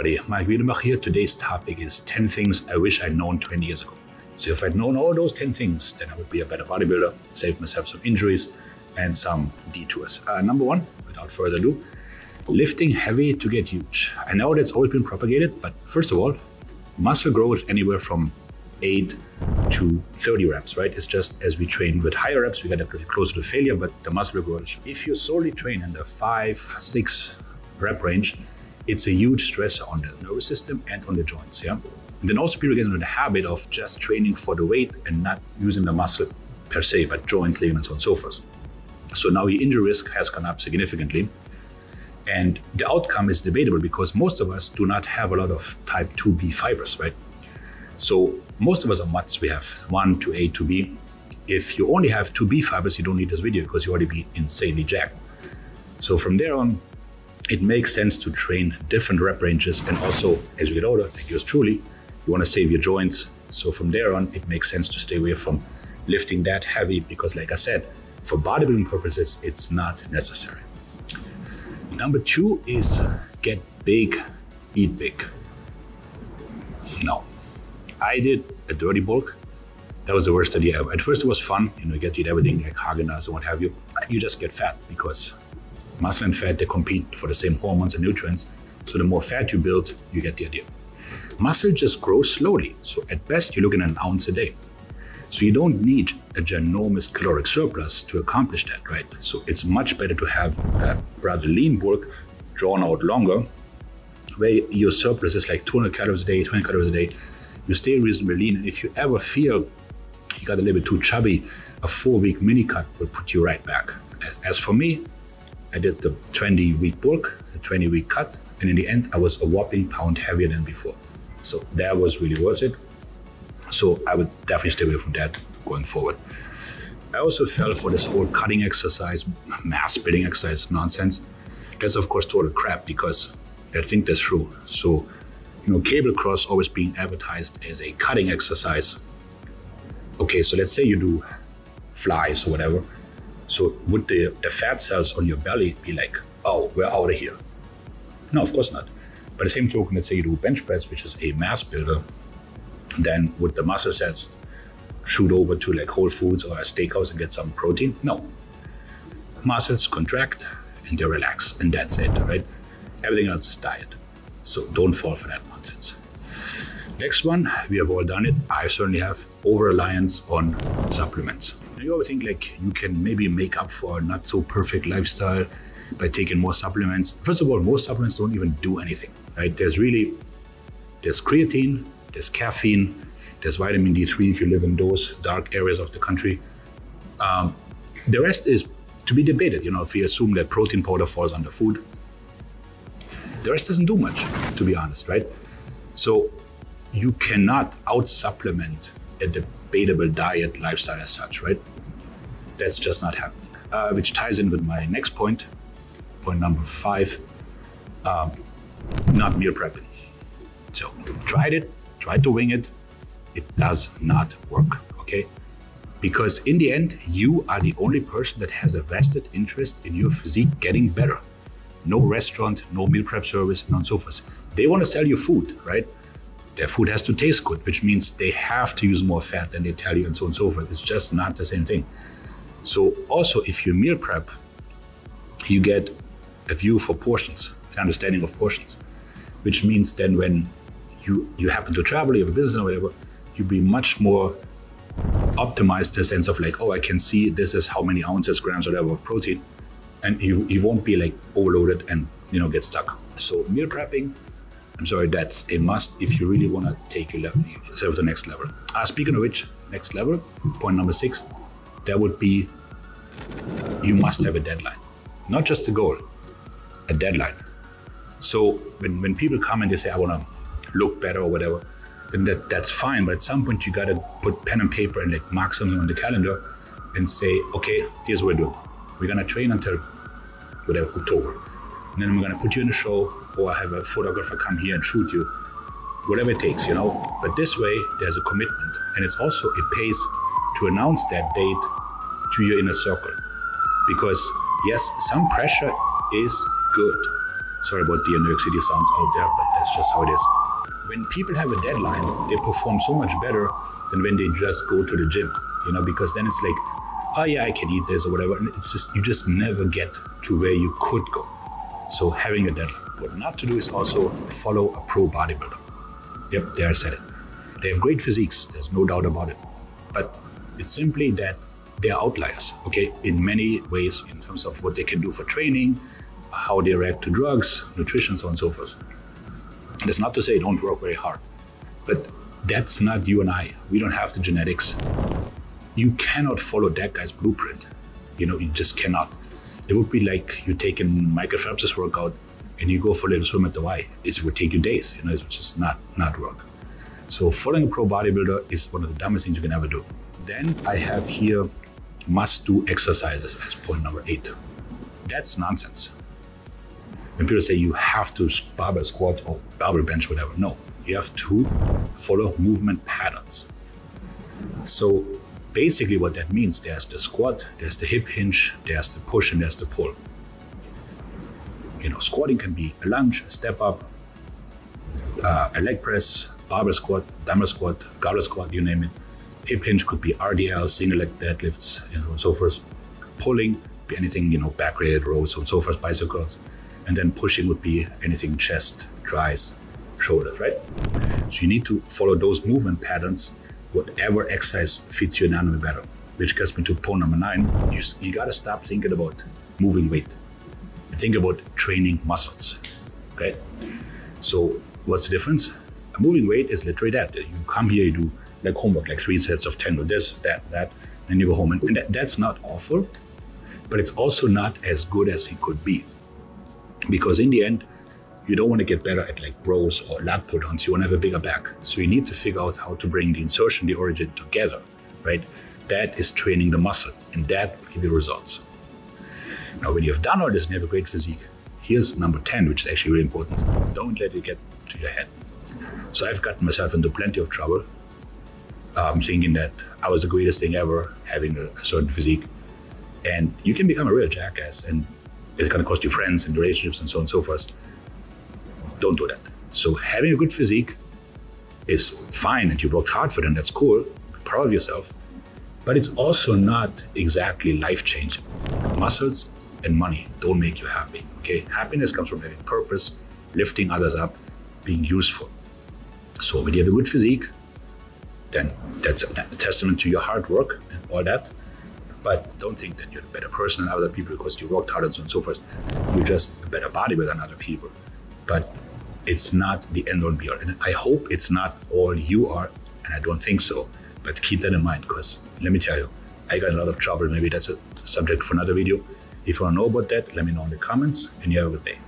Maik Wiedenbach here. Today's topic is 10 things I wish I'd known 20 years ago. So if I'd known all those 10 things, then I would be a better bodybuilder, save myself some injuries and some detours. Number one, without further ado, lifting heavy to get huge. I know that's always been propagated, but first of all, muscle grows anywhere from 8 to 30 reps, right? It's just as we train with higher reps, we get closer to failure, but the muscle grows. If you solely train in the 5-6 rep range, it's a huge stressor on the nervous system and on the joints, yeah? And then also people get into the habit of just training for the weight and not using the muscle per se, but joints, ligaments, so on and so forth. So now your injury risk has gone up significantly. And the outcome is debatable because most of us do not have a lot of type 2B fibers, right? So most of us are mutts. We have 1 to A to B. If you only have 2B fibers, you don't need this video because you already be insanely jacked. So from there on, it makes sense to train different rep ranges. And also, as you get older, like yours truly, you want to save your joints. So from there on, it makes sense to stay away from lifting that heavy because, like I said, for bodybuilding purposes, it's not necessary. Number 2 is get big, eat big. No. I did a dirty bulk. That was the worst idea ever. At first it was fun, you get to eat everything like Häagen-Dazs and what have you. You just get fat because muscle and fat, they compete for the same hormones and nutrients. So the more fat you build, you get the idea. Muscle just grows slowly. So at best, you're looking at an ounce a day. So you don't need a ginormous caloric surplus to accomplish that, right? So it's much better to have a rather lean bulk drawn out longer, where your surplus is like 200 calories a day, 20 calories a day. You stay reasonably lean. And if you ever feel you got a little bit too chubby, a 4-week mini cut will put you right back. As for me, I did the 20-week bulk, the 20-week cut, and in the end, I was a whopping pound heavier than before. So that was really worth it. So I would definitely stay away from that going forward. I also fell for this whole cutting exercise, mass building exercise nonsense. That's of course total crap because I think that's true. So, cable cross always being advertised as a cutting exercise. Okay, so let's say you do flies or whatever. So would the fat cells on your belly be like, oh, we're out of here? No, of course not. By the same token, let's say you do bench press, which is a mass builder, then would the muscle cells shoot over to like Whole Foods or a steakhouse and get some protein? No. Muscles contract and they relax, and that's it, right? Everything else is diet. So don't fall for that nonsense. Next one, we have all done it. I certainly have over-reliance on supplements. You always think like you can maybe make up for a not so perfect lifestyle by taking more supplements. First of all, most supplements don't even do anything, right? There's creatine, there's caffeine, there's vitamin D3 if you live in those dark areas of the country. The rest is to be debated. If we assume that protein powder falls under food, the rest doesn't do much, to be honest, right? So you cannot out-supplement a debatable diet lifestyle as such, right? That's just not happening. Which ties in with my next point number 5, not meal prepping. So tried to wing it. It does not work, okay? Because in the end, you are the only person that has a vested interest in your physique getting better. No restaurant, no meal prep service, and so forth. They want to sell you food, right? Their food has to taste good, which means they have to use more fat than they tell you and so on and so forth. It's just not the same thing. So also, if you meal prep, you get a view for portions, an understanding of portions, which means then when you happen to travel, you have a business or whatever, you'll be much more optimized in the sense of like, oh, I can see this is how many ounces, grams, whatever of protein, and you won't be like overloaded and get stuck. So meal prepping, I'm sorry, that's a must if you really want to take yourself to the next level. Speaking of which, next level, point number 6, that would be you must have a deadline. Not just a goal, a deadline. So when people come and they say, I want to look better or whatever, then that's fine. But at some point you got to put pen and paper and like mark something on the calendar and say, okay, here's what we're doing. We're going to train until whatever, October. And then we're going to put you in a show or have a photographer come here and shoot you, whatever it takes, But this way, there's a commitment. And it pays to announce that date to your inner circle. Because yes, some pressure is good. Sorry about the New York City sounds out there, but that's just how it is. When people have a deadline, they perform so much better than when they just go to the gym, because then it's like, oh yeah, I can eat this or whatever. And it's just, you just never get to where you could go. So having a deadline. What not to do is also follow a pro bodybuilder. Yep, there I said it. They have great physiques, there's no doubt about it. But it's simply that they're outliers, okay? In many ways, in terms of what they can do for training, how they react to drugs, nutrition, so on and so forth. And it's not to say don't work very hard, but that's not you and I. We don't have the genetics. You cannot follow that guy's blueprint. You just cannot. It would be like you taking Michael Phelps' workout and you go for a little swim at the Y. It would take you days, it's just not work. So following a pro bodybuilder is one of the dumbest things you can ever do. Then I have here must do exercises as point number 8. That's nonsense. When people say you have to barbell squat or barbell bench, whatever, no, you have to follow movement patterns. So basically what that means, there's the squat, there's the hip hinge, there's the push, and there's the pull. Squatting can be a lunge, a step up, a leg press, barbell squat, dumbbell squat, goblet squat, you name it. Hip hinge could be RDL, single leg deadlifts, and so forth. Pulling, be anything, back rated rows, and so forth, bicycles. And then pushing would be anything chest, tries, shoulders, right? So you need to follow those movement patterns, whatever exercise fits your anatomy better. Which gets me to point number 9. You gotta stop thinking about moving weight. Think about training muscles, okay? So what's the difference? A moving weight is literally that. You come here, you do like homework, like 3 sets of 10 with this, that, and you go home. And that's not awful, but it's also not as good as it could be. Because in the end, you don't want to get better at like rows or lat pull-downs. You want to have a bigger back. So you need to figure out how to bring the insertion, the origin together, right? That is training the muscle, and that will give you results. Now, when you've done all this and you have a great physique, here's number 10, which is actually really important. Don't let it get to your head. So I've gotten myself into plenty of trouble, thinking that I was the greatest thing ever, having a certain physique. And you can become a real jackass, and it's going to cost you friends and relationships and so on and so forth. Don't do that. So having a good physique is fine, and you worked hard for it, and that's cool. Be proud of yourself. But it's also not exactly life-changing. Muscles and money don't make you happy, okay? Happiness comes from having purpose, lifting others up, being useful. So when you have a good physique, then that's a testament to your hard work and all that. But don't think that you're a better person than other people because you worked hard and so on and so forth. You're just a better bodybuilder than other people. But it's not the end all be all. And I hope it's not all you are, and I don't think so. But keep that in mind, because let me tell you, I got in a lot of trouble. Maybe that's a subject for another video. If you want to know about that, let me know in the comments, and you have a good day.